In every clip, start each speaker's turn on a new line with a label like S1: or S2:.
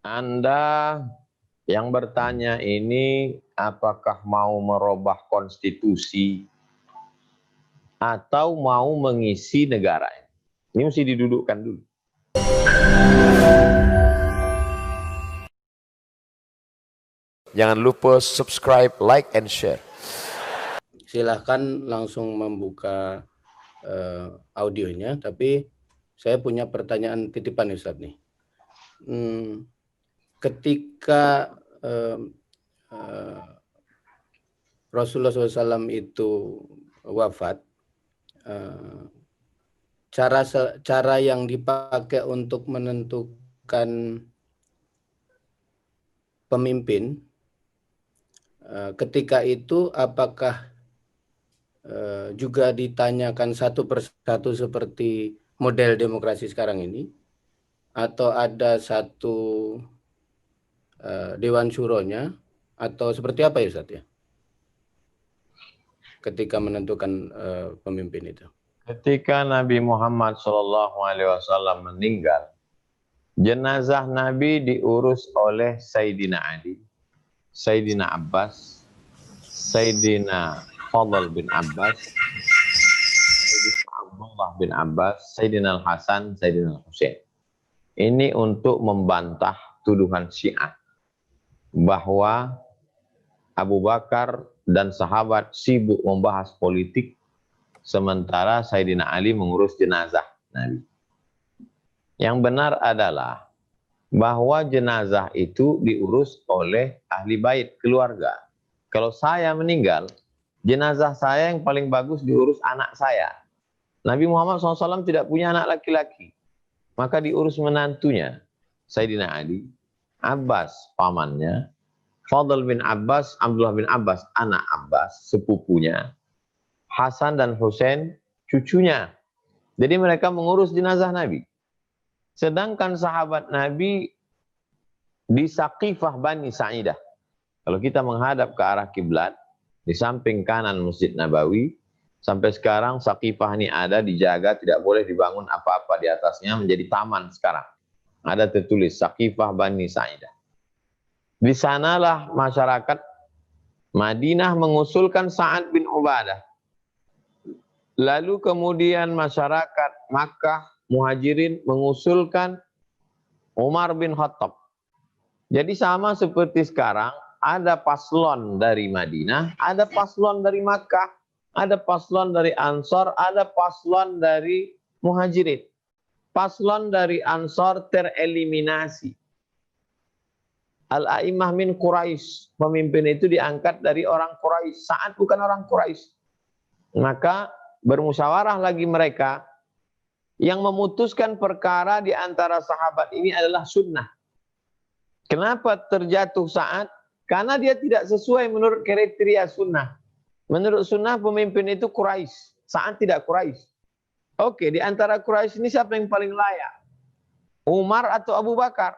S1: Anda yang bertanya ini apakah mau merubah konstitusi atau mau mengisi negara? Ini mesti didudukkan dulu.
S2: Jangan lupa subscribe, like, and share.
S3: Silahkan langsung membuka audionya, tapi saya punya pertanyaan titipan Ustadz nih. Ketika Rasulullah SAW itu wafat, cara yang dipakai untuk menentukan pemimpin ketika itu apakah juga ditanyakan satu persatu seperti model demokrasi sekarang ini, atau ada satu dewan syuronya, atau seperti apa ya Ustaz ya ketika menentukan pemimpin itu?
S1: Ketika Nabi Muhammad SAW meninggal, jenazah Nabi diurus oleh Sayyidina Ali, Sayyidina Abbas, Sayyidina Fadl bin Abbas, Sayyidina Abdullah bin Abbas, Sayyidina Al-Hasan, Sayyidina Al-Husain. Ini untuk membantah tuduhan Syiah bahwa Abu Bakar dan sahabat sibuk membahas politik sementara Sayyidina Ali mengurus jenazah Nabi. Yang benar adalah bahwa jenazah itu diurus oleh ahli bait keluarga. Kalau saya meninggal, jenazah saya yang paling bagus diurus anak saya. Nabi Muhammad SAW tidak punya anak laki-laki, maka diurus menantunya, Sayyidina Ali, Abbas pamannya, Fadl bin Abbas, Abdullah bin Abbas, anak Abbas, sepupunya, Hasan dan Husain, cucunya. Jadi mereka mengurus jenazah Nabi. Sedangkan sahabat Nabi di Saqifah Bani Sa'idah. Kalau kita menghadap ke arah kiblat, di samping kanan Masjid Nabawi, sampai sekarang Saqifah ini ada, dijaga, tidak boleh dibangun apa-apa di atasnya, menjadi taman sekarang. Ada tertulis Saqifah Bani Sa'idah. Di sanalah masyarakat Madinah mengusulkan Sa'ad bin Ubadah. Lalu kemudian masyarakat Makkah, Muhajirin mengusulkan Umar bin Khattab. Jadi sama seperti sekarang, ada paslon dari Madinah, ada paslon dari Makkah, ada paslon dari Ansor, ada paslon dari Muhajirin. Paslon dari Ansor tereliminasi. Al-A'imah min Quraisy, pemimpin itu diangkat dari orang Quraisy. Sa'ad bukan orang Quraisy. Maka bermusyawarah lagi mereka, yang memutuskan perkara di antara sahabat ini adalah sunnah. Kenapa terjatuh Sa'ad? Karena dia tidak sesuai menurut kriteria sunnah. Menurut sunnah pemimpin itu Quraisy, Sa'ad tidak Quraisy. Oke, di antara Quraisy ini siapa yang paling layak? Umar atau Abu Bakar?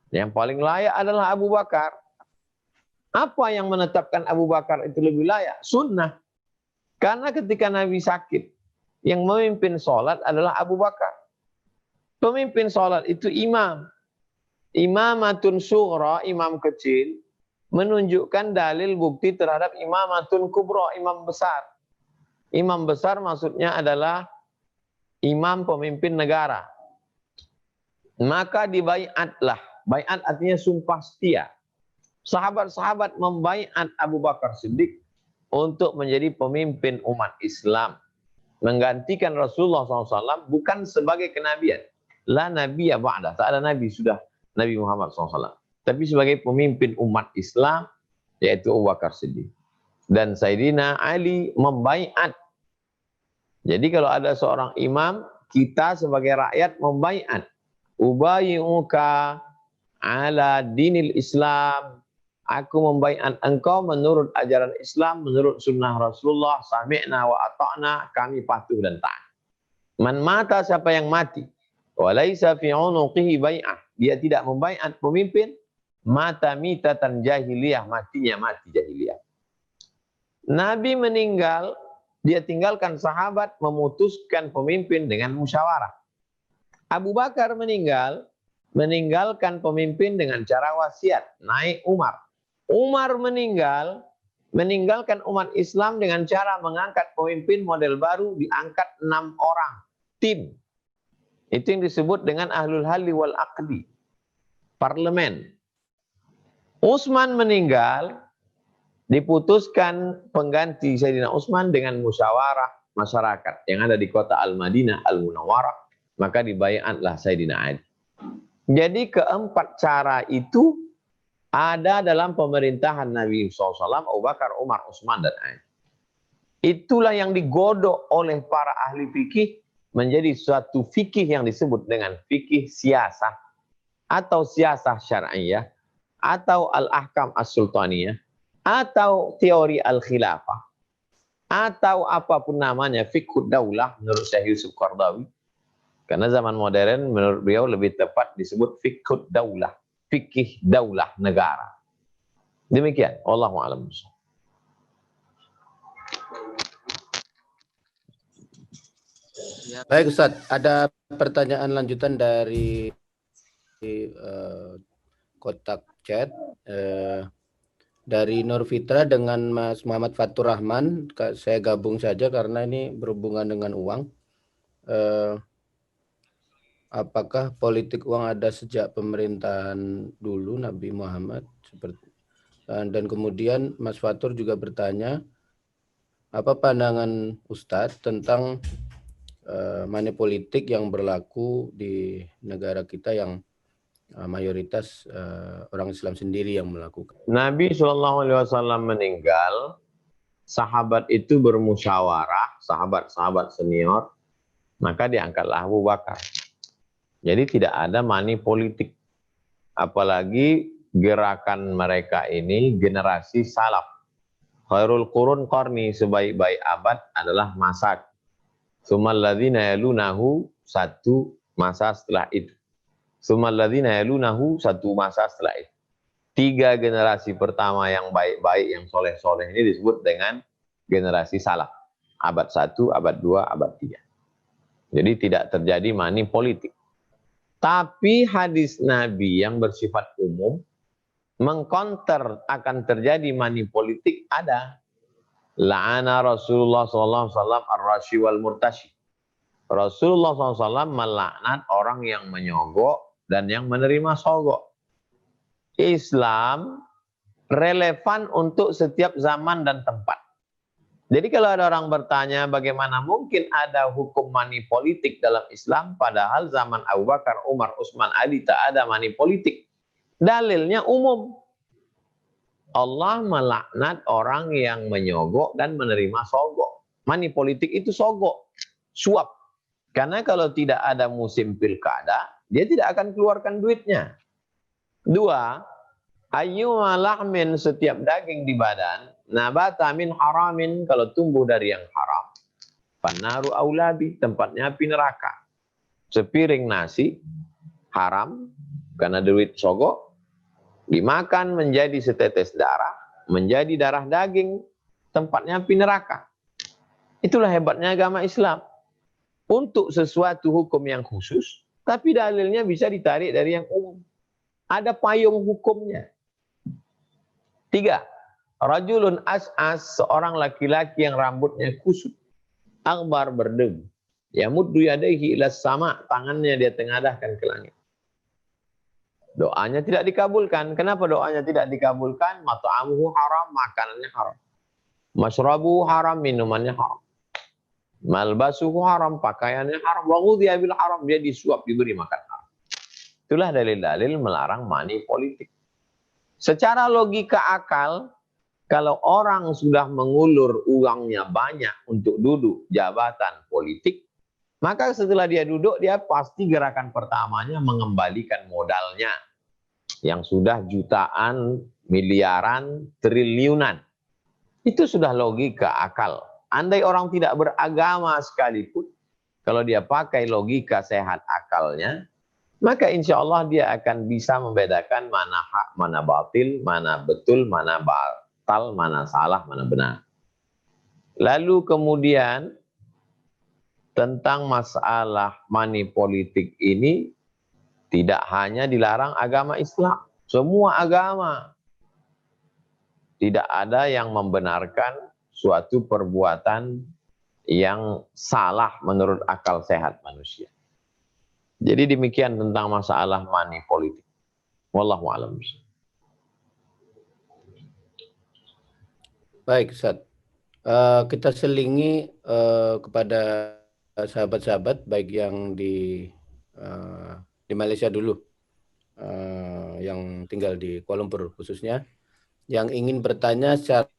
S1: Yang paling layak adalah Abu Bakar. Apa yang menetapkan Abu Bakar itu lebih layak? Sunnah. Karena ketika Nabi sakit, yang memimpin sholat adalah Abu Bakar. Pemimpin sholat itu imam. Imamatun sughra, imam kecil, menunjukkan dalil bukti terhadap imamatun kubra, imam besar. Imam besar maksudnya adalah imam pemimpin negara. Maka dibaiatlah. Baiat artinya sumpah setia. Sahabat-sahabat membaiat Abu Bakar Siddiq untuk menjadi pemimpin umat Islam. Menggantikan Rasulullah SAW bukan sebagai kenabian. La nabiyya ba'da. Tak ada nabi sudah Nabi Muhammad SAW. Tapi sebagai pemimpin umat Islam, yaitu Abu Bakar Siddiq. Dan Sayyidina Ali membaiat. Jadi kalau ada seorang imam, kita sebagai rakyat membaiat. Ubayyuka ala dinil Islam. Aku membaiat engkau menurut ajaran Islam, menurut sunnah Rasulullah, sami'na wa ata'na, kami patuh dan taat. Man mata, siapa yang mati, walaysa fi unuqihi bai'ah, dia tidak membaiat pemimpin, mata mitatan jahiliyah, matinya mati jahiliyah. Nabi meninggal, dia tinggalkan sahabat memutuskan pemimpin dengan musyawarah. Abu Bakar meninggal, meninggalkan pemimpin dengan cara wasiat, naik Umar. Umar meninggalkan umat Islam dengan cara mengangkat pemimpin model baru, diangkat 6 orang, tim. Itu yang disebut dengan ahlul halli wal aqdi, parlemen. Utsman meninggal, diputuskan pengganti Sayyidina Utsman dengan musyawarah masyarakat yang ada di kota Al-Madinah Al-Munawwarah, maka dibayatlah Sayyidina Ali. Jadi keempat cara itu ada dalam pemerintahan Nabi SAW, Abu Bakar, Umar, Utsman, dan Ali. Itulah yang digodok oleh para ahli fikih menjadi suatu fikih yang disebut dengan fikih siasah atau siasah syar'iyah atau al-ahkam as-sultaniyah atau teori al-khilafah atau apapun namanya, fiqhud daulah menurut Syekh Yusuf Qaradawi. Karena zaman modern menurut beliau lebih tepat disebut fiqhud daulah, fikih daulah negara. Demikian, wallahu a'lam.
S3: Baik Ustaz, ada pertanyaan lanjutan dari kotak chat dari Nur Fitra dengan Mas Muhammad Fatur Rahman. Saya gabung saja karena ini berhubungan dengan uang. Apakah politik uang ada sejak pemerintahan dulu Nabi Muhammad? Dan kemudian Mas Fatur juga bertanya, apa pandangan Ustadz tentang money politik yang berlaku di negara kita yang mayoritas orang Islam sendiri yang melakukan?
S1: Nabi SAW meninggal, sahabat itu bermusyawarah, sahabat-sahabat senior, maka diangkatlah Abu Bakar. Jadi tidak ada money politik. Apalagi gerakan mereka ini generasi salaf. Khairul qurun qarni, sebaik-baik abad adalah masa. Tsummal ladzina yalunahu, satu masa setelah itu. Tsummal ladzina yalunahu, satu masa setelah itu. 3 generasi pertama yang baik-baik, yang soleh-soleh ini disebut dengan generasi salaf. Abad 1, abad 2, abad 3. Jadi tidak terjadi money politik. Tapi hadis Nabi yang bersifat umum mengkonter akan terjadi money politik ada. La'ana Rasulullah SAW ar-rashi wal murtashi. Rasulullah SAW melaknat orang yang menyogok dan yang menerima sogok. Islam relevan untuk setiap zaman dan tempat. Jadi kalau ada orang bertanya bagaimana mungkin ada hukum money politik dalam Islam padahal zaman Abu Bakar, Umar, Utsman, Ali tak ada money politik. Dalilnya umum. Allah melaknat orang yang menyogok dan menerima sogok. Money politik itu sogok, suap. Karena kalau tidak ada musim pilkada, dia tidak akan keluarkan duitnya. 2, ayyuma lahmin, setiap daging di badan, nabata min haramin, kalau tumbuh dari yang haram, pannaru aulabi, tempatnya api neraka. Sepiring nasi haram karena duit sogok, dimakan menjadi setetes darah, menjadi darah daging, tempatnya api neraka. Itulah hebatnya agama Islam. Untuk sesuatu hukum yang khusus, tapi dalilnya bisa ditarik dari yang umum. Ada payung hukumnya. 3, rajulun as'as, seorang laki-laki yang rambutnya kusut, akbar, berdebu, yamuddu yadaihi ilas sama, tangannya dia tengadahkan ke langit. Doanya tidak dikabulkan. Kenapa doanya tidak dikabulkan? Mat'amuhu haram, makanannya haram. Masyrabuhu haram, minumannya haram. Malbasuhu haram, pakaiannya haram. Wa ghudhiya bil haram, dia disuap, diberi makan haram. Itulah dalil-dalil melarang money politik. Secara logika akal, kalau orang sudah mengulur uangnya banyak untuk duduk jabatan politik, maka setelah dia duduk, dia pasti gerakan pertamanya mengembalikan modalnya yang sudah jutaan, miliaran, triliunan. Itu sudah logika akal. Andai orang tidak beragama sekalipun, kalau dia pakai logika sehat akalnya, maka insya Allah dia akan bisa membedakan mana hak, mana batil, mana betul, mana batal, mana salah, mana benar. Lalu kemudian tentang masalah money politik ini Tidak hanya dilarang agama Islam, semua agama. Tidak ada yang membenarkan suatu perbuatan yang salah menurut akal sehat manusia. Jadi demikian tentang masalah money politik. Wallahu a'lam.
S3: Baik, Ustaz. Kita selingi kepada sahabat-sahabat baik yang di Malaysia dulu, yang tinggal di Kuala Lumpur khususnya, yang ingin bertanya secara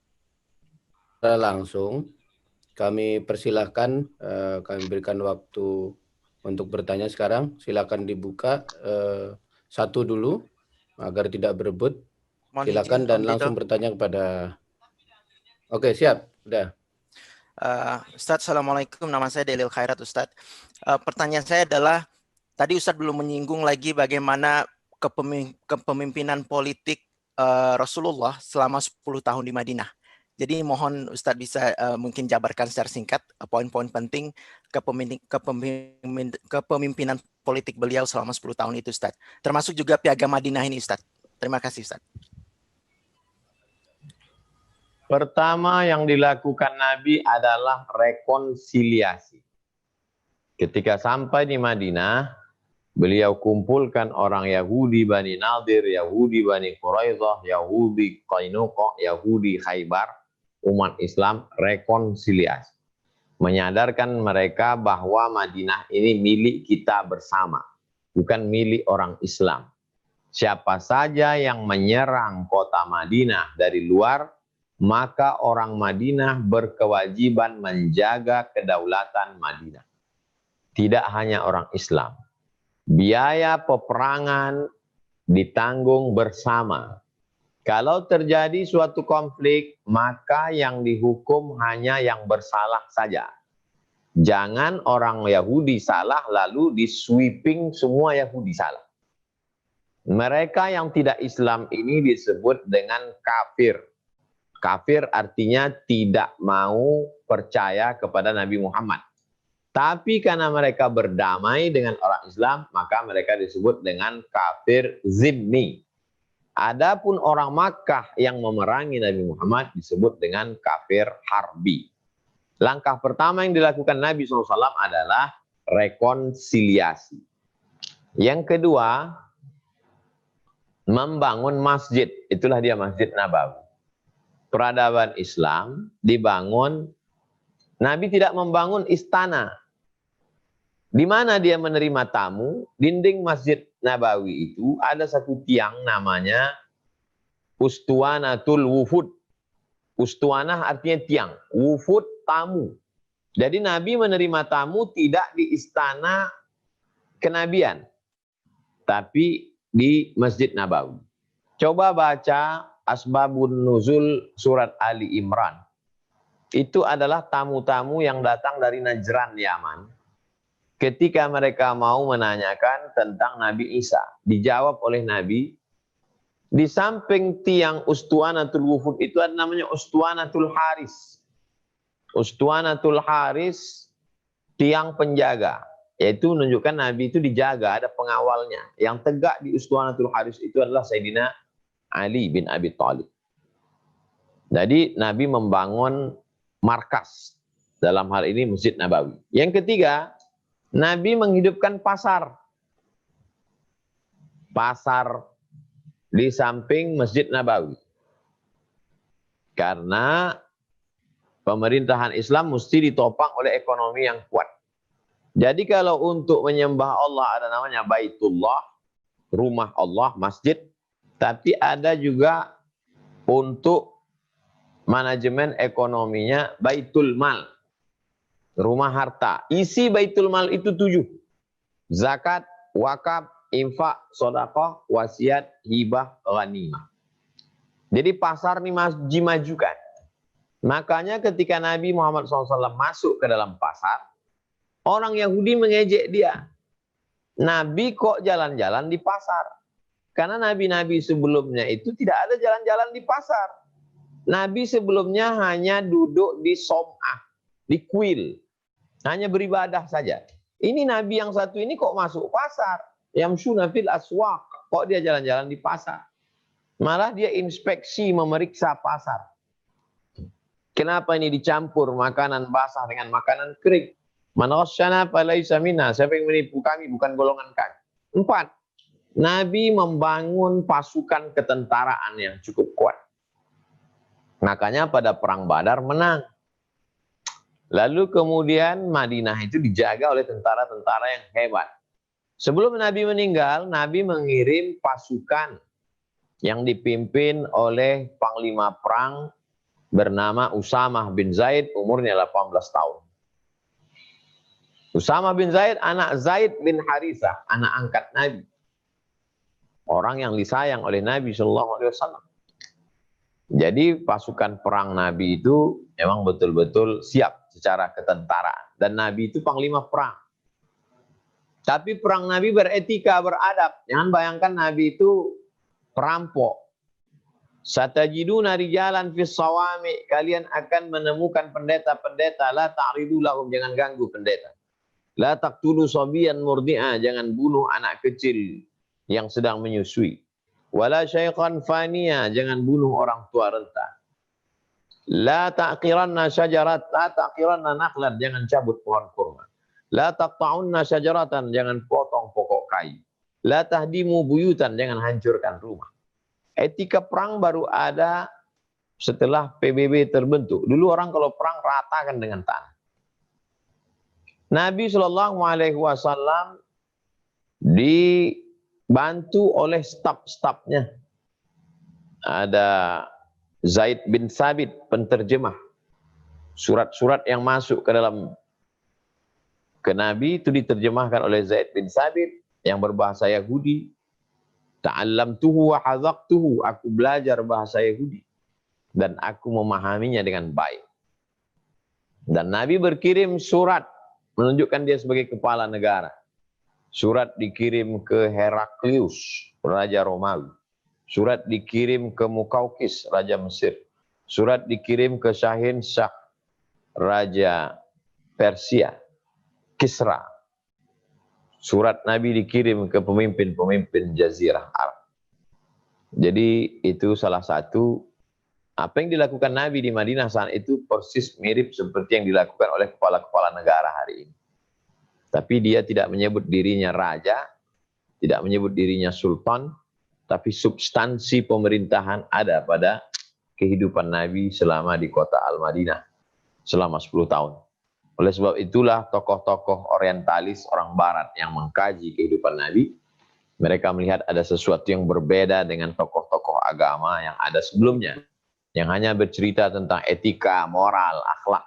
S3: langsung, kami persilahkan, kami berikan waktu untuk bertanya sekarang. Silakan dibuka satu dulu agar tidak berebut. Silakan dan langsung bertanya kepada. Oke, siap. Udah.
S4: Ustadz, Assalamualaikum. Nama saya Delil Khairat, Ustadz. Pertanyaan saya adalah, tadi Ustadz belum menyinggung lagi bagaimana kepemimpinan politik Rasulullah selama 10 tahun di Madinah. Jadi mohon Ustadz bisa mungkin jabarkan secara singkat poin-poin penting kepemimpinan politik beliau selama 10 tahun itu, Ustadz. Termasuk juga Piagam Madinah ini, Ustadz. Terima kasih, Ustadz.
S1: Pertama yang dilakukan Nabi adalah rekonsiliasi. Ketika sampai di Madinah, beliau kumpulkan orang Yahudi Bani Nadir, Yahudi Bani Quraidah, Yahudi Qainuqa, Yahudi Khaybar, umat Islam rekonsiliasi. Menyadarkan mereka bahwa Madinah ini milik kita bersama, bukan milik orang Islam. Siapa saja yang menyerang kota Madinah dari luar, maka orang Madinah berkewajiban menjaga kedaulatan Madinah. Tidak hanya orang Islam. Biaya peperangan ditanggung bersama. Kalau terjadi suatu konflik, maka yang dihukum hanya yang bersalah saja. Jangan orang Yahudi salah lalu di-sweeping semua Yahudi salah. Mereka yang tidak Islam ini disebut dengan kafir. Kafir artinya tidak mau percaya kepada Nabi Muhammad. Tapi karena mereka berdamai dengan orang Islam, maka mereka disebut dengan kafir zimmi. Adapun orang Makkah yang memerangi Nabi Muhammad disebut dengan kafir harbi. Langkah pertama yang dilakukan Nabi SAW adalah rekonsiliasi. Yang kedua, membangun masjid. Itulah dia Masjid Nabawi. Peradaban Islam dibangun, Nabi tidak membangun istana. Di mana dia menerima tamu, dinding Masjid Nabawi itu ada satu tiang namanya Ustuanatul Wufud. Ustuanah artinya tiang, wufud tamu. Jadi Nabi menerima tamu tidak di istana kenabian, tapi di Masjid Nabawi. Coba baca Asbabun Nuzul surat Ali Imran. Itu adalah tamu-tamu yang datang dari Najran, Yaman. Ketika mereka mau menanyakan tentang Nabi Isa, dijawab oleh Nabi, di samping tiang Ustuanatul Wufud itu ada namanya Ustuanatul Haris. Ustuanatul Haris, tiang penjaga. Yaitu menunjukkan Nabi itu dijaga, ada pengawalnya. Yang tegak di Ustuanatul Haris itu adalah Sayyidina Ali bin Abi Thalib. Jadi Nabi membangun markas. Dalam hal ini Masjid Nabawi. Yang ketiga, Nabi menghidupkan pasar. Pasar di samping Masjid Nabawi. Karena pemerintahan Islam mesti ditopang oleh ekonomi yang kuat. Jadi kalau untuk menyembah Allah ada namanya Baitullah, rumah Allah, masjid. Tapi ada juga untuk manajemen ekonominya Baitul Mal. Rumah harta. Isi Baitul Mal itu 7. Zakat, wakaf, infak, sedekah, wasiat, hibah, ghanimah. Jadi pasar ini dimajukan. Makanya ketika Nabi Muhammad SAW masuk ke dalam pasar, orang Yahudi mengejek dia. Nabi kok jalan-jalan di pasar? Karena nabi-nabi sebelumnya itu tidak ada jalan-jalan di pasar. Nabi sebelumnya hanya duduk di som'ah, di kuil. Hanya beribadah saja. Ini Nabi yang satu ini kok masuk pasar? Yamshuna fil aswaq. Kok dia jalan-jalan di pasar? Malah dia inspeksi, memeriksa pasar. Kenapa ini dicampur makanan basah dengan makanan kering? Man ghasyana falaysa minna. Siapa yang menipu kami bukan golongan kami. 4. Nabi membangun pasukan ketentaraan yang cukup kuat. Makanya pada perang Badar menang. Lalu kemudian Madinah itu dijaga oleh tentara-tentara yang hebat. Sebelum Nabi meninggal, Nabi mengirim pasukan yang dipimpin oleh panglima perang bernama Usamah bin Zaid, umurnya 18 tahun. Usamah bin Zaid, anak Zaid bin Harithah, anak angkat Nabi. Orang yang disayang oleh Nabi SAW. Jadi pasukan perang Nabi itu memang betul-betul siap secara ketentaraan. Dan Nabi itu panglima perang. Tapi perang Nabi beretika, beradab. Jangan bayangkan Nabi itu perampok. Satajiduna rijalan fis sawami. Kalian akan menemukan pendeta-pendeta. La ta'ridu lahum. Jangan ganggu pendeta. La taqtulu sabiyan murdi'a. Jangan bunuh anak kecil yang sedang menyusui. Wala syaikhan faniya. Jangan bunuh orang tua renta. La taqiranna syajarat. La taqiranna nakhlan. Jangan cabut pohon kurma. La taqta'unna syajaratan. Jangan potong pokok kayu. La tahdimu buyutan. Jangan hancurkan rumah. Etika perang baru ada setelah PBB terbentuk. Dulu orang kalau perang ratakan dengan tanah. Nabi SAW dibantu oleh staf-stafnya. Ada Zaid bin Thabit, penterjemah. Surat-surat yang masuk ke Nabi itu diterjemahkan oleh Zaid bin Thabit yang berbahasa Yahudi. Ta'allamtuhu wa hazaqtuhu. Aku belajar bahasa Yahudi dan aku memahaminya dengan baik. Dan Nabi berkirim surat menunjukkan dia sebagai kepala negara. Surat dikirim ke Heraklius, Raja Romawi. Surat dikirim ke Mukaukis, Raja Mesir. Surat dikirim ke Shahin Shah, Raja Persia, Kisra. Surat Nabi dikirim ke pemimpin-pemimpin Jazirah Arab. Jadi itu salah satu apa yang dilakukan Nabi di Madinah saat itu persis mirip seperti yang dilakukan oleh kepala-kepala negara hari ini. Tapi dia tidak menyebut dirinya raja, tidak menyebut dirinya sultan, tapi substansi pemerintahan ada pada kehidupan Nabi selama di kota Al-Madinah selama 10 tahun. Oleh sebab itulah tokoh-tokoh orientalis orang barat yang mengkaji kehidupan Nabi, mereka melihat ada sesuatu yang berbeda dengan tokoh-tokoh agama yang ada sebelumnya, yang hanya bercerita tentang etika, moral, akhlak.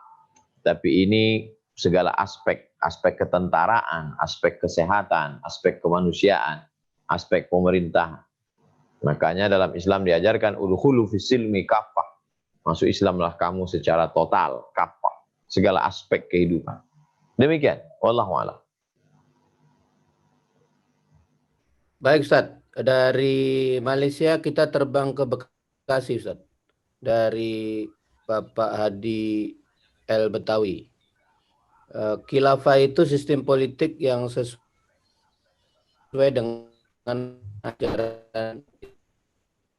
S1: Tapi ini segala aspek, aspek ketentaraan, aspek kesehatan, aspek kemanusiaan, aspek pemerintahan. Makanya dalam Islam diajarkan udkhulu fis-silmi kaffah. Masuk Islamlah kamu secara total, kaffah, segala aspek kehidupan. Demikian, wallahu a'lam.
S3: Baik Ustaz, dari Malaysia kita terbang ke Bekasi Ustaz. Dari Bapak Hadi El Betawi. Khilafah itu sistem politik yang sesuai dengan ajaran.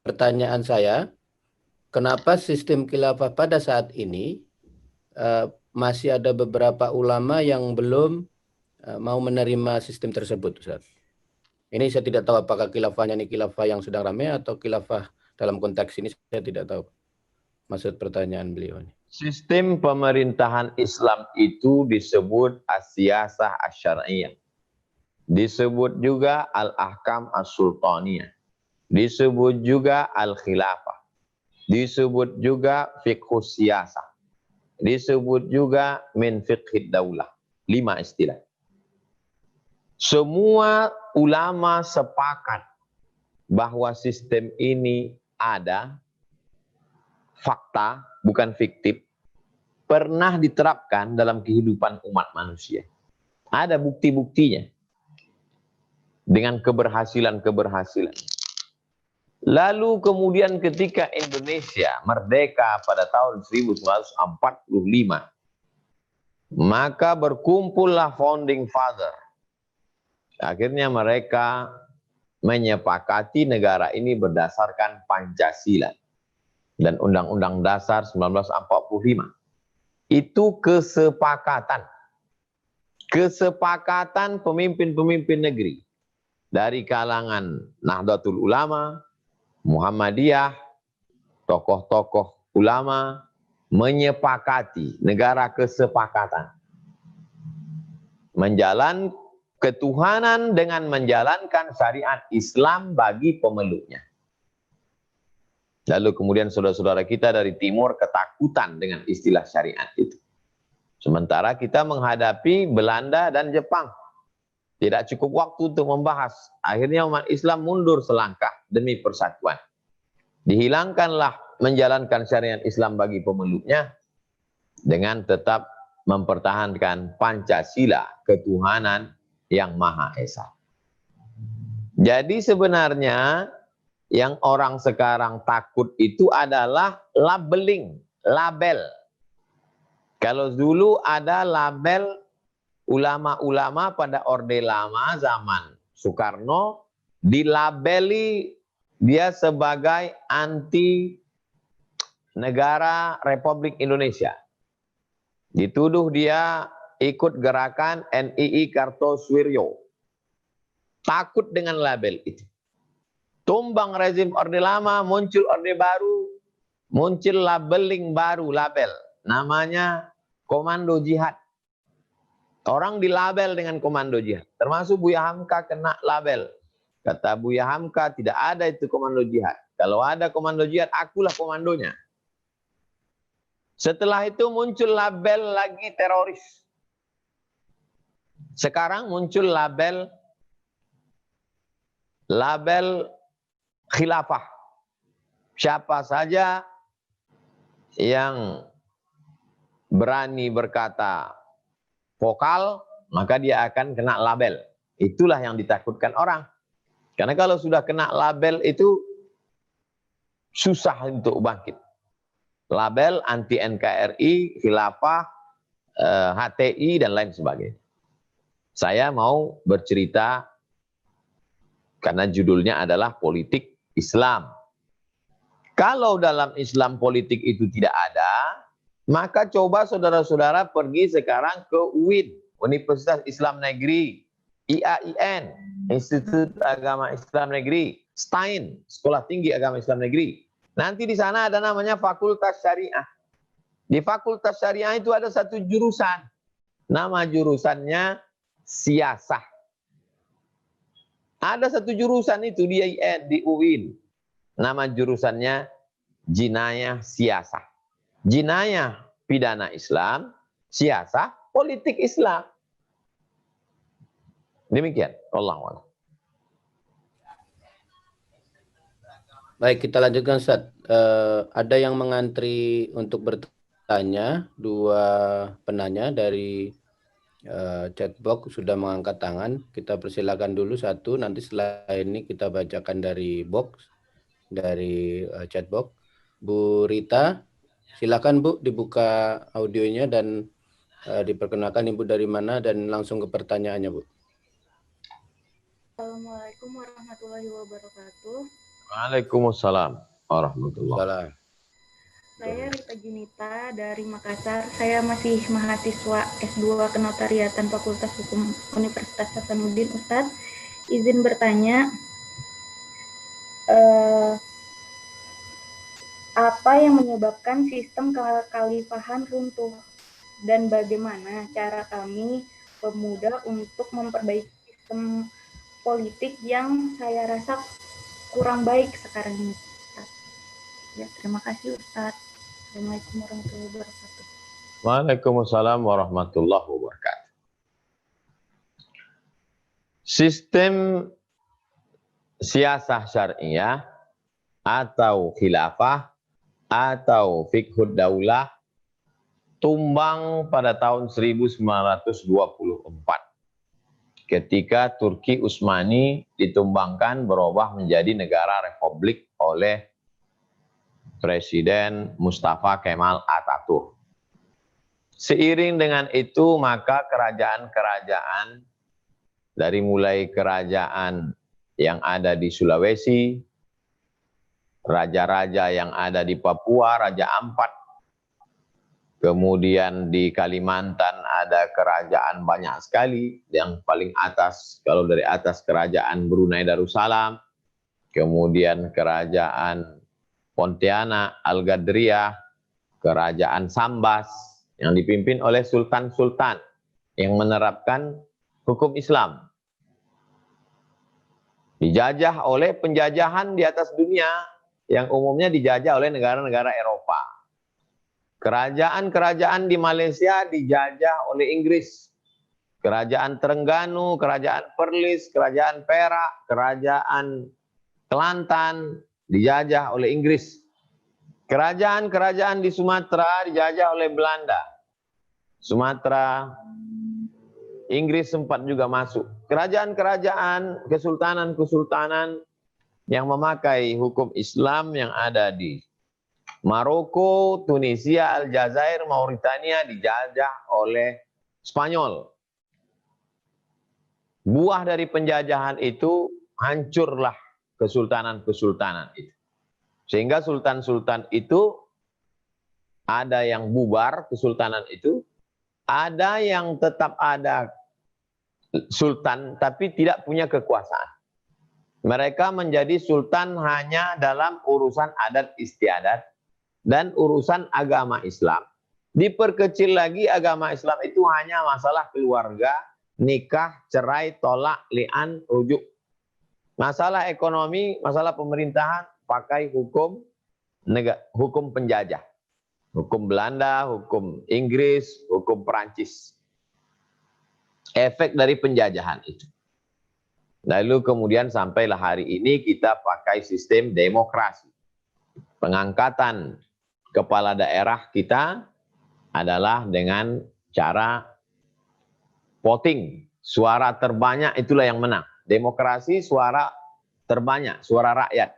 S3: Pertanyaan saya, kenapa sistem khilafah pada saat ini masih ada beberapa ulama yang belum mau menerima sistem tersebut, Ustaz? Ini saya tidak tahu apakah khilafahnya ini khilafah yang sedang ramai atau khilafah dalam konteks ini, saya tidak tahu. Maksud pertanyaan beliau ini.
S1: Sistem pemerintahan Islam itu disebut as-siyasah asy-syar'iyyah. Disebut juga al-ahkam as-sultaniyah. Disebut juga al-khilafah. Disebut juga fiqhus siyasah. Disebut juga min fiqhid daulah. 5 istilah. Semua ulama sepakat bahwa sistem ini ada, fakta, bukan fiktif, pernah diterapkan dalam kehidupan umat manusia. Ada bukti-buktinya. Dengan keberhasilan-keberhasilan. Lalu kemudian ketika Indonesia merdeka pada tahun 1945, maka berkumpullah founding father. Akhirnya mereka menyepakati negara ini berdasarkan Pancasila dan Undang-Undang Dasar 1945. Itu kesepakatan. Kesepakatan pemimpin-pemimpin negeri. Dari kalangan Nahdlatul Ulama, Muhammadiyah, tokoh-tokoh ulama, menyepakati negara kesepakatan. Menjalankan ketuhanan dengan menjalankan syariat Islam bagi pemeluknya. Lalu kemudian saudara-saudara kita dari timur ketakutan dengan istilah syariat itu. Sementara kita menghadapi Belanda dan Jepang. Tidak cukup waktu untuk membahas. Akhirnya umat Islam mundur selangkah demi persatuan. Dihilangkanlah menjalankan syariat Islam bagi pemeluknya dengan tetap mempertahankan Pancasila, ketuhanan yang Maha Esa. Jadi sebenarnya yang orang sekarang takut itu adalah labeling, label. Kalau dulu ada label ulama-ulama pada Orde Lama zaman Soekarno, dilabeli dia sebagai anti negara Republik Indonesia. Dituduh dia ikut gerakan NII Kartosuwiryo. Takut dengan label itu. Tumbang rezim Orde Lama, muncul Orde Baru, muncul labeling baru, label. Namanya Komando Jihad. Orang dilabel dengan Komando Jihad. Termasuk Buya Hamka kena label. Kata Buya Hamka, tidak ada itu Komando Jihad. Kalau ada Komando Jihad, akulah komandonya. Setelah itu muncul label lagi teroris. Sekarang muncul label khilafah. Siapa saja yang berani berkata vokal, maka dia akan kena label. Itulah yang ditakutkan orang. Karena kalau sudah kena label itu susah untuk bangkit. Label anti NKRI, khilafah, HTI, dan lain sebagainya. Saya mau bercerita karena judulnya adalah politik Islam. Kalau dalam Islam politik itu tidak ada, maka coba saudara-saudara pergi sekarang ke UIN, Universitas Islam Negeri, IAIN, Institut Agama Islam Negeri, STAIN, Sekolah Tinggi Agama Islam Negeri. Nanti di sana ada namanya Fakultas Syariah. Di Fakultas Syariah itu ada satu jurusan. Nama jurusannya Siasah. Ada satu jurusan itu di IAIN, di UIN. Nama jurusannya Jinayah Siasah. Jinayah pidana Islam, siasah politik Islam. Demikian. Wallahu a'lam.
S3: Baik, kita lanjutkan Ustaz. Ada yang mengantri untuk bertanya, dua penanya dari chatbox sudah mengangkat tangan. Kita persilakan dulu satu, nanti setelah ini kita bacakan dari box, dari chatbox. Bu Rita, silakan Bu, dibuka audionya dan diperkenalkan Ibu dari mana dan langsung ke pertanyaannya Bu.
S5: Assalamualaikum warahmatullahi wabarakatuh.
S1: Waalaikumsalam warahmatullahi wabarakatuh.
S5: Saya Rita Junita dari Makassar. Saya masih mahasiswa S2 Kenotariatan Fakultas Hukum Universitas Hasanuddin. Ustadz, izin bertanya, apa yang menyebabkan sistem kekhalifahan runtuh dan bagaimana cara kami pemuda untuk memperbaiki sistem politik yang saya rasa kurang baik sekarang ini. Ya, terima kasih Ustadz. Assalamualaikum warahmatullahi wabarakatuh.
S1: Waalaikumsalam warahmatullahi wabarakatuh. Sistem siasah syariah atau khilafah atau fiqhud daulah tumbang pada tahun 1924 ketika Turki Utsmani ditumbangkan berubah menjadi negara republik oleh Presiden Mustafa Kemal Atatürk. Seiring dengan itu maka kerajaan-kerajaan dari mulai kerajaan yang ada di Sulawesi, raja-raja yang ada di Papua, Raja Ampat, kemudian di Kalimantan ada kerajaan banyak sekali, yang paling atas, kalau dari atas kerajaan Brunei Darussalam, kemudian kerajaan Pontianak, Al-Gadriyah, kerajaan Sambas, yang dipimpin oleh sultan-sultan yang menerapkan hukum Islam. Dijajah oleh penjajahan di atas dunia, yang umumnya dijajah oleh negara-negara Eropa. Kerajaan-kerajaan di Malaysia dijajah oleh Inggris. Kerajaan Terengganu, kerajaan Perlis, kerajaan Perak, kerajaan Kelantan dijajah oleh Inggris. Kerajaan-kerajaan di Sumatera dijajah oleh Belanda. Sumatera, Inggris sempat juga masuk. Kerajaan-kerajaan, kesultanan-kesultanan yang memakai hukum Islam yang ada di Maroko, Tunisia, Aljazair, Mauritania dijajah oleh Spanyol. Buah dari penjajahan itu hancurlah kesultanan-kesultanan itu. Sehingga sultan-sultan itu ada yang bubar kesultanan itu, ada yang tetap ada sultan tapi tidak punya kekuasaan. Mereka menjadi sultan hanya dalam urusan adat istiadat dan urusan agama Islam. Diperkecil lagi agama Islam itu hanya masalah keluarga, nikah, cerai, tolak, li'an, rujuk. Masalah ekonomi, masalah pemerintahan pakai hukum penjajah. Hukum Belanda, hukum Inggris, hukum Perancis. Efek dari penjajahan itu. Lalu kemudian sampailah hari ini kita pakai sistem demokrasi. Pengangkatan kepala daerah kita adalah dengan cara voting. Suara terbanyak itulah yang menang. Demokrasi suara terbanyak, suara rakyat.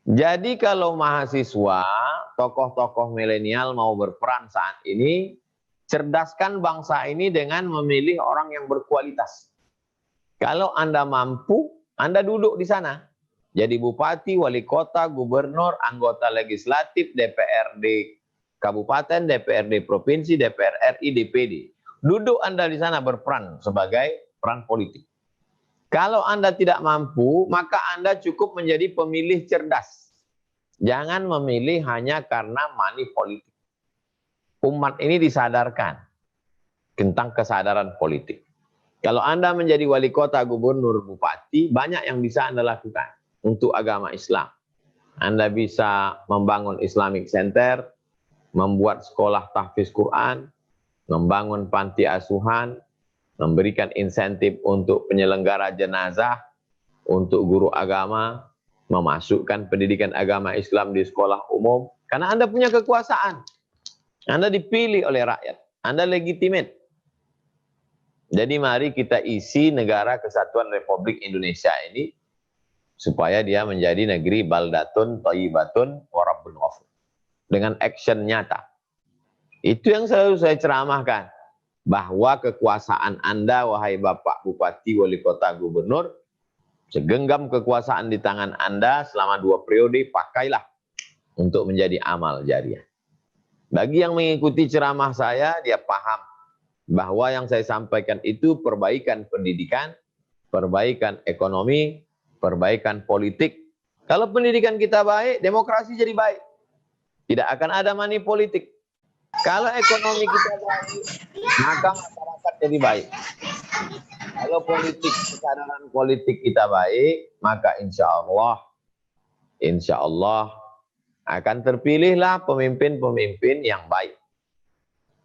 S1: Jadi kalau mahasiswa, tokoh-tokoh milenial mau berperan saat ini, cerdaskan bangsa ini dengan memilih orang yang berkualitas. Kalau Anda mampu, Anda duduk di sana. Jadi bupati, wali kota, gubernur, anggota legislatif, DPRD kabupaten, DPRD provinsi, DPR RI, DPD. Duduk Anda di sana berperan sebagai peran politik. Kalau Anda tidak mampu, maka Anda cukup menjadi pemilih cerdas. Jangan memilih hanya karena money politik. Umat ini disadarkan tentang kesadaran politik. Kalau Anda menjadi wali kota, gubernur, bupati, banyak yang bisa Anda lakukan untuk agama Islam. Anda bisa membangun Islamic Center, membuat sekolah tahfiz Quran, membangun panti asuhan, memberikan insentif untuk penyelenggara jenazah, untuk guru agama, memasukkan pendidikan agama Islam di sekolah umum. Karena Anda punya kekuasaan. Anda dipilih oleh rakyat. Anda legitimate. Jadi mari kita isi negara Kesatuan Republik Indonesia ini supaya dia menjadi negeri baldatun, thayyibatun, wa rabbun ghafur. Dengan action nyata. Itu yang selalu saya ceramahkan. Bahwa kekuasaan Anda, wahai Bapak Bupati, Wali Kota, Gubernur, segenggam kekuasaan di tangan Anda selama 2 periode, pakailah untuk menjadi amal jariah. Bagi yang mengikuti ceramah saya, dia paham bahwa yang saya sampaikan itu perbaikan pendidikan, perbaikan ekonomi, perbaikan politik. Kalau pendidikan kita baik, demokrasi jadi baik. Tidak akan ada money politik. Kalau ekonomi kita baik, maka masyarakat jadi baik. Kalau kesadaran politik kita baik, maka insya Allah akan terpilihlah pemimpin-pemimpin yang baik.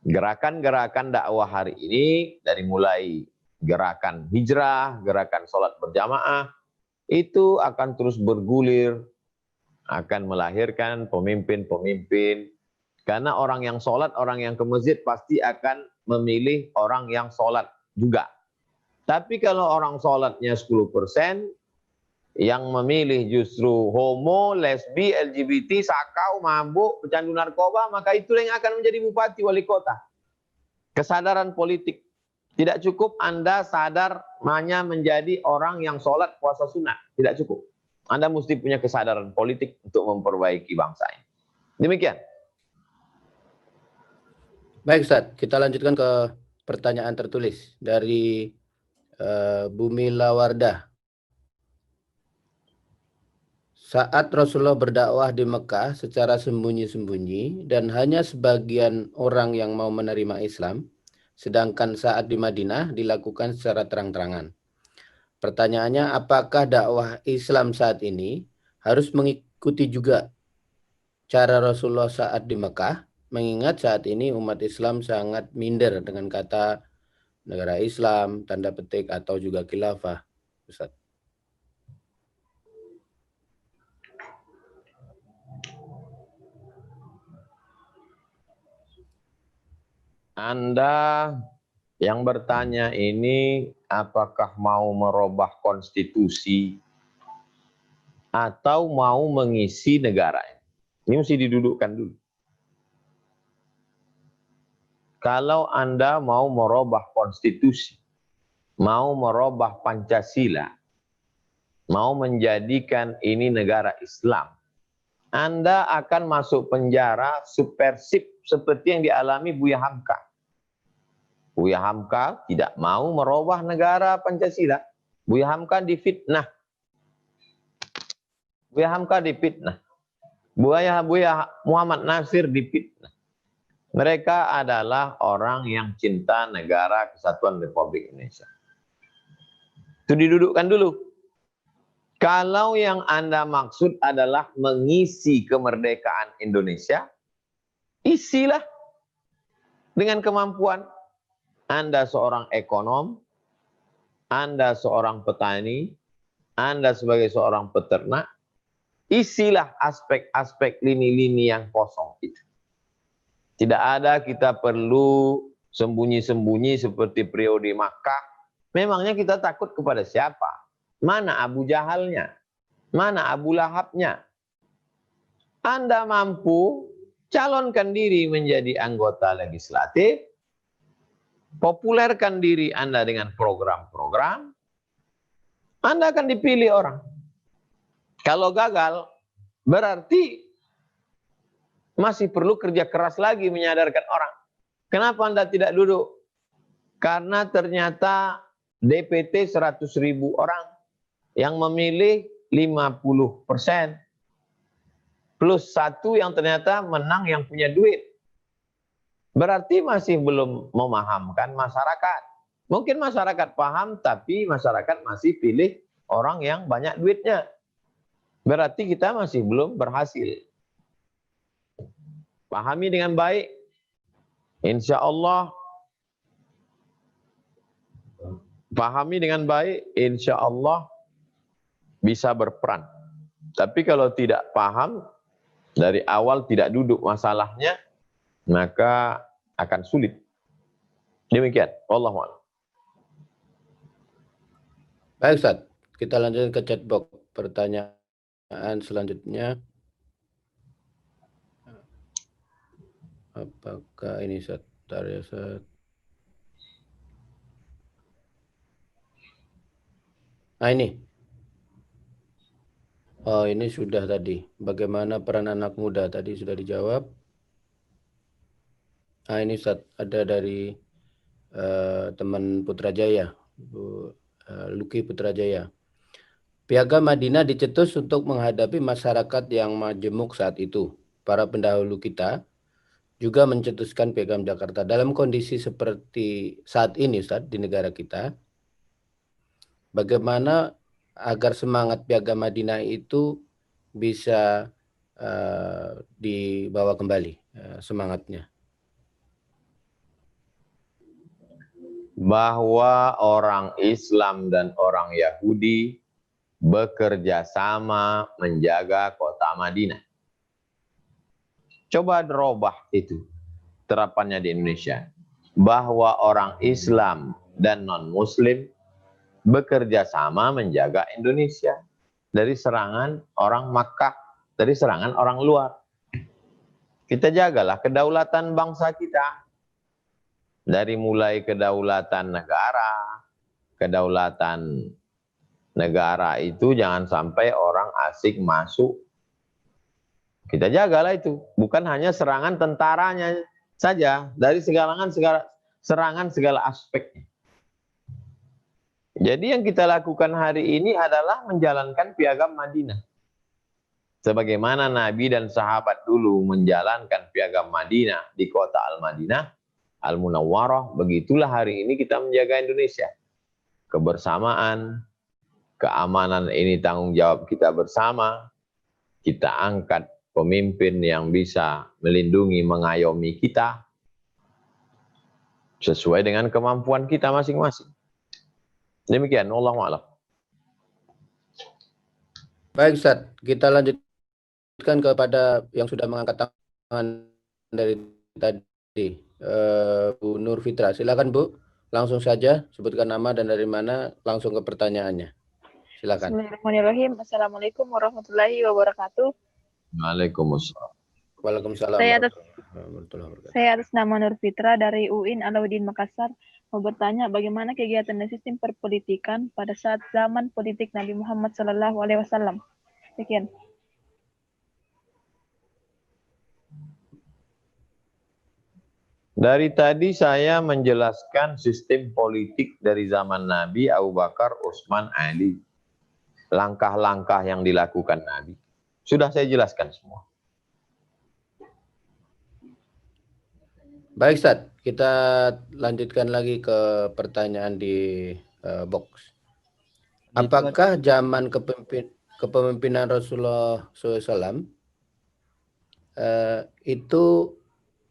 S1: Gerakan-gerakan dakwah hari ini, dari mulai gerakan hijrah, gerakan sholat berjamaah, itu akan terus bergulir, akan melahirkan pemimpin-pemimpin. Karena orang yang sholat, orang yang ke masjid pasti akan memilih orang yang sholat juga. Tapi kalau orang sholatnya 10%, yang memilih justru homo, lesbi, LGBT, sakau, mabuk, pecandu narkoba, maka itulah yang akan menjadi bupati, wali kota. Kesadaran politik. Tidak cukup Anda sadar hanya menjadi orang yang sholat puasa sunnah. Tidak cukup. Anda mesti punya kesadaran politik untuk memperbaiki bangsa ini. Demikian.
S3: Baik Ustaz, kita lanjutkan ke pertanyaan tertulis dari Bumi Lawardah. Saat Rasulullah berdakwah di Mekah secara sembunyi-sembunyi dan hanya sebagian orang yang mau menerima Islam, sedangkan saat di Madinah dilakukan secara terang-terangan. Pertanyaannya, apakah dakwah Islam saat ini harus mengikuti juga cara Rasulullah saat di Mekah? Mengingat saat ini umat Islam sangat minder dengan kata negara Islam, tanda petik, atau juga khilafah, Ustaz.
S1: Anda yang bertanya ini apakah mau merubah konstitusi atau mau mengisi negara ini? Ini mesti didudukkan dulu. Kalau Anda mau merubah konstitusi, mau merubah Pancasila, mau menjadikan ini negara Islam, Anda akan masuk penjara subversif seperti yang dialami Buya Hamka. Buya Hamka tidak mau merubah negara Pancasila. Buya Hamka difitnah. Buya Hamka difitnah. Buya Muhammad Nasir difitnah. Mereka adalah orang yang cinta negara Kesatuan Republik Indonesia. Itu didudukkan dulu. Kalau yang Anda maksud adalah mengisi kemerdekaan Indonesia, isilah dengan kemampuan. Anda seorang ekonom, Anda seorang petani, Anda sebagai seorang peternak, isilah aspek-aspek lini-lini yang kosong itu. Tidak ada kita perlu sembunyi-sembunyi seperti periode Makkah. Memangnya kita takut kepada siapa? Mana Abu Jahalnya? Mana Abu Lahabnya? Anda mampu calonkan diri menjadi anggota legislatif, populerkan diri Anda dengan program-program, Anda akan dipilih orang. Kalau gagal, berarti masih perlu kerja keras lagi menyadarkan orang. Kenapa Anda tidak duduk? Karena ternyata DPT 100.000 orang yang memilih 50%. Plus satu yang ternyata menang yang punya duit. Berarti masih belum memahamkan masyarakat. Mungkin masyarakat paham, tapi masyarakat masih pilih orang yang banyak duitnya. Berarti kita masih belum berhasil. Pahami dengan baik. Insya Allah. Pahami dengan baik. Insya Allah bisa berperan. Tapi kalau tidak paham, dari awal tidak duduk masalahnya, maka akan sulit. Demikian. Wallahu a'lam.
S3: Baik Ustaz, kita lanjutkan ke chatbox. Pertanyaan selanjutnya. Apakah ini Ustaz? Bentar ya Ustaz. Nah ini. Oh ini sudah tadi. Bagaimana peran anak muda? Tadi sudah dijawab. Nah ini Ustaz, ada dari teman Putrajaya, Bu Luki Putrajaya. Piagam Madinah dicetus untuk menghadapi masyarakat yang majemuk saat itu. Para pendahulu kita juga mencetuskan Piagam Jakarta. Dalam kondisi seperti saat ini Ustaz, di negara kita, bagaimana agar semangat Piagam Madinah itu bisa dibawa kembali semangatnya?
S1: Bahwa orang Islam dan orang Yahudi bekerja sama menjaga kota Madinah. Coba dirubah itu terapannya di Indonesia. Bahwa orang Islam dan non-Muslim bekerja sama menjaga Indonesia dari serangan orang Makkah, dari serangan orang luar. Kita jagalah kedaulatan bangsa kita. Dari mulai kedaulatan negara itu jangan sampai orang asing masuk. Kita jagalah itu. Bukan hanya serangan tentaranya saja, dari serangan segala aspeknya. Jadi yang kita lakukan hari ini adalah menjalankan piagam Madinah. Sebagaimana Nabi dan sahabat dulu menjalankan piagam Madinah di kota Al-Madinah, Al-Munawwarah, begitulah hari ini kita menjaga Indonesia. Kebersamaan, keamanan ini tanggung jawab kita bersama. Kita angkat pemimpin yang bisa melindungi, mengayomi kita sesuai dengan kemampuan kita masing-masing. Demikian, wallahu a'lam.
S3: Baik Ustaz, kita lanjutkan kepada yang sudah mengangkat tangan dari tadi. Bu Nur Fitra, silakan Bu. Langsung saja sebutkan nama dan dari mana, langsung ke pertanyaannya. Silakan.
S6: Bismillahirrahmanirrahim. Assalamualaikum warahmatullahi wabarakatuh.
S1: Waalaikumsalam.
S3: Waalaikumsalam.
S6: Saya atas nama Nur Fitra dari UIN Alauddin Makassar mau bertanya bagaimana kegiatan dan sistem perpolitikan pada saat zaman politik Nabi Muhammad SAW. Sekian.
S1: Dari tadi saya menjelaskan sistem politik dari zaman Nabi, Abu Bakar, Utsman, Ali. Langkah-langkah yang dilakukan Nabi. Sudah saya jelaskan semua.
S3: Baik Ustaz, kita lanjutkan lagi ke pertanyaan di box. Apakah zaman kepemimpinan Rasulullah SAW itu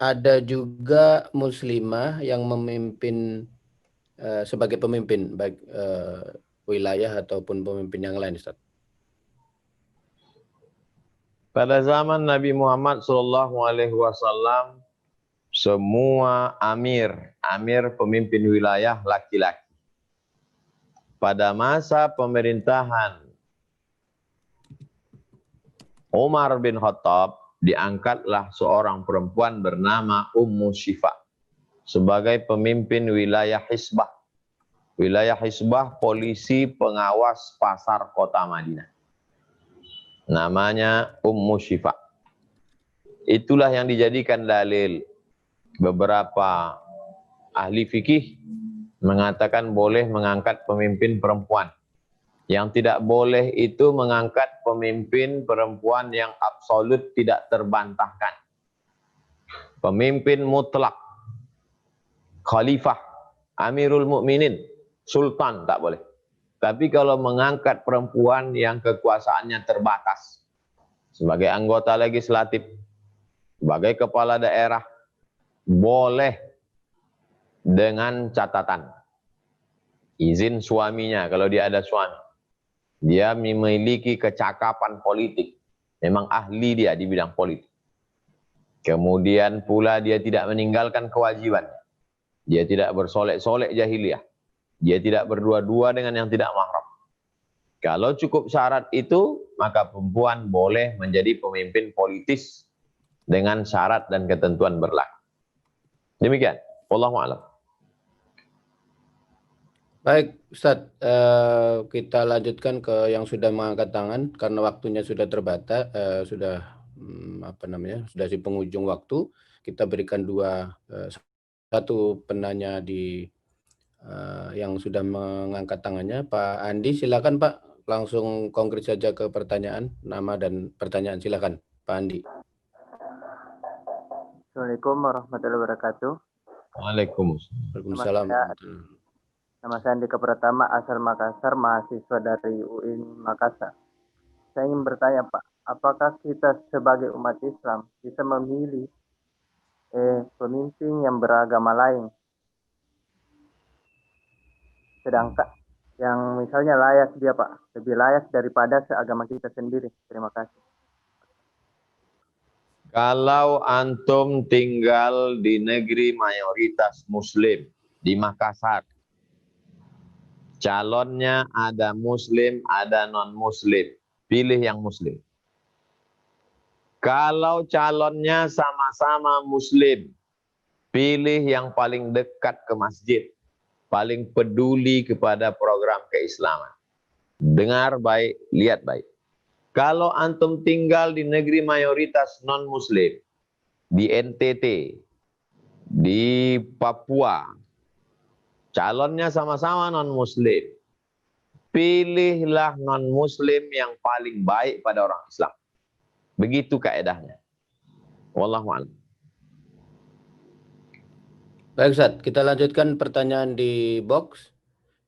S3: ada juga muslimah yang memimpin sebagai pemimpin baik wilayah ataupun pemimpin yang lain, Ustaz?
S1: Pada zaman Nabi Muhammad SAW, semua amir pemimpin wilayah laki-laki. Pada masa pemerintahan Umar bin Khattab, diangkatlah seorang perempuan bernama Ummu Syifa sebagai pemimpin wilayah Hisbah. Wilayah Hisbah, polisi pengawas pasar kota Madinah. Namanya Ummu Syifa. Itulah yang dijadikan dalil. Beberapa ahli fikih mengatakan boleh mengangkat pemimpin perempuan. Yang tidak boleh itu mengangkat pemimpin perempuan yang absolut tidak terbantahkan. Pemimpin mutlak, khalifah, amirul mukminin, sultan tak boleh. Tapi kalau mengangkat perempuan yang kekuasaannya terbatas, sebagai anggota legislatif, sebagai kepala daerah, boleh dengan catatan izin suaminya kalau dia ada suami. Dia memiliki kecakapan politik. Memang ahli dia di bidang politik. Kemudian pula dia tidak meninggalkan kewajiban. Dia tidak bersolek-solek jahiliyah. Dia tidak berdua-dua dengan yang tidak mahram. Kalau cukup syarat itu, maka perempuan boleh menjadi pemimpin politis dengan syarat dan ketentuan berlaku. Demikian. Wallahu a'lam.
S3: Baik, Ustaz, kita lanjutkan ke yang sudah mengangkat tangan karena waktunya sudah terbatas, sudah di penghujung waktu. Kita berikan satu penanya yang sudah mengangkat tangannya, Pak Andi. Silakan Pak, langsung konkret saja ke pertanyaan, nama dan pertanyaan. Silakan, Pak Andi.
S7: Assalamualaikum warahmatullahi wabarakatuh.
S3: Waalaikumsalam.
S7: Nama saya Andika Pratama, asal Makassar, mahasiswa dari UIN Makassar. Saya ingin bertanya Pak, apakah kita sebagai umat Islam bisa memilih pemimpin yang beragama lain? Sedangkan yang misalnya layak dia Pak, lebih layak daripada seagama kita sendiri. Terima kasih.
S1: Kalau antum tinggal di negeri mayoritas muslim, di Makassar, calonnya ada muslim, ada non-muslim, pilih yang muslim. Kalau calonnya sama-sama muslim, Pilih yang paling dekat ke masjid, paling peduli kepada program keislaman. Dengar baik, lihat baik. Kalau antum tinggal di negeri mayoritas non-muslim, di NTT, di Papua, calonnya sama-sama non-muslim, pilihlah non-muslim yang paling baik pada orang Islam. Begitu kaedahnya. Wallahu a'lam.
S3: Baik Ustaz, kita lanjutkan pertanyaan di box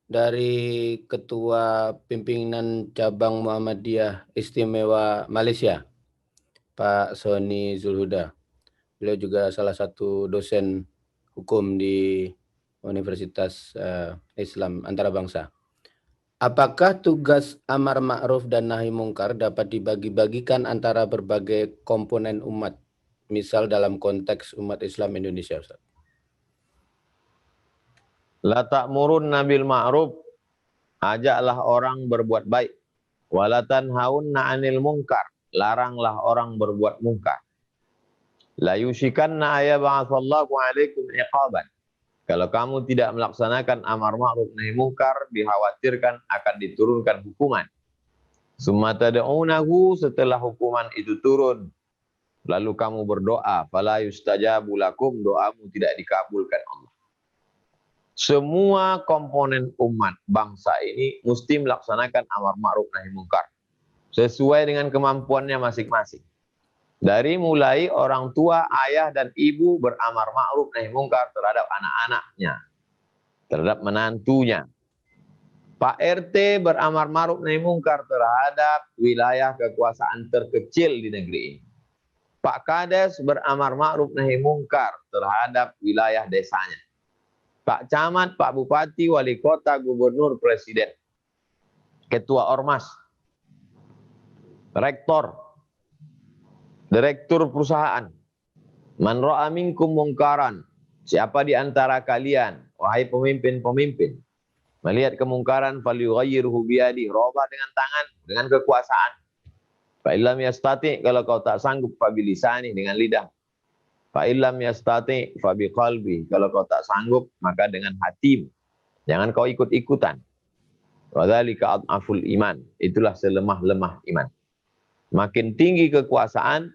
S3: dari Ketua Pimpinan Cabang Muhammadiyah Istimewa Malaysia, Pak Sony Zulhuda. Beliau juga salah satu dosen hukum di Universitas Islam Antarabangsa. Apakah tugas amar ma'ruf dan nahi mungkar dapat dibagi-bagikan antara berbagai komponen umat, misal dalam konteks umat Islam Indonesia, Ustaz?
S1: La ta'murunna bil ma'ruf, ajaklah orang berbuat baik. Wala tanhaunna 'anil munkar, laranglah orang berbuat mungkar. La yushikanna ayab'atsallahu 'alaikum iqaban. Kalau kamu tidak melaksanakan amar ma'ruf nahi munkar, dikhawatirkan akan diturunkan hukuman. Summa tad'unahu, setelah hukuman itu turun, lalu kamu berdoa, fala yustajabu lakum, doamu tidak dikabulkan Allah. Semua komponen umat bangsa ini mesti melaksanakan amar ma'ruf nahi munkar sesuai dengan kemampuannya masing-masing. Dari mulai orang tua, ayah dan ibu beramar ma'ruf nahi munkar terhadap anak-anaknya, terhadap menantunya. Pak RT beramar ma'ruf nahi munkar terhadap wilayah kekuasaan terkecil di negeri ini. Pak Kades beramar ma'ruf nahi munkar terhadap wilayah desanya. Pak Camat, Pak Bupati, Wali Kota, Gubernur, Presiden, Ketua Ormas, Rektor, Direktur perusahaan. Man ra'a minkum mungkaran, siapa di antara kalian, wahai pemimpin-pemimpin, melihat kemungkaran, falyughayyirhu biyadihi, rubah dengan tangan, dengan kekuasaan. Fa illam yastati, kalau kau tak sanggup, fa bilisani, dengan lidah. Fa illam yastati fa biqalbi, kalau kau tak sanggup maka dengan hatimu. Jangan kau ikut-ikutan. Wa dzalika adhaful iman, itulah selemah-lemah iman. Makin tinggi kekuasaan,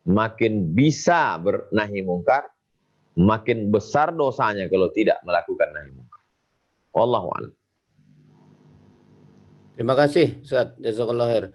S1: makin bisa bernahi mungkar, makin besar dosanya kalau tidak melakukan nahi mungkar. Wallahu a'lam.
S3: Terima kasih Ustaz, jazakallahu khair.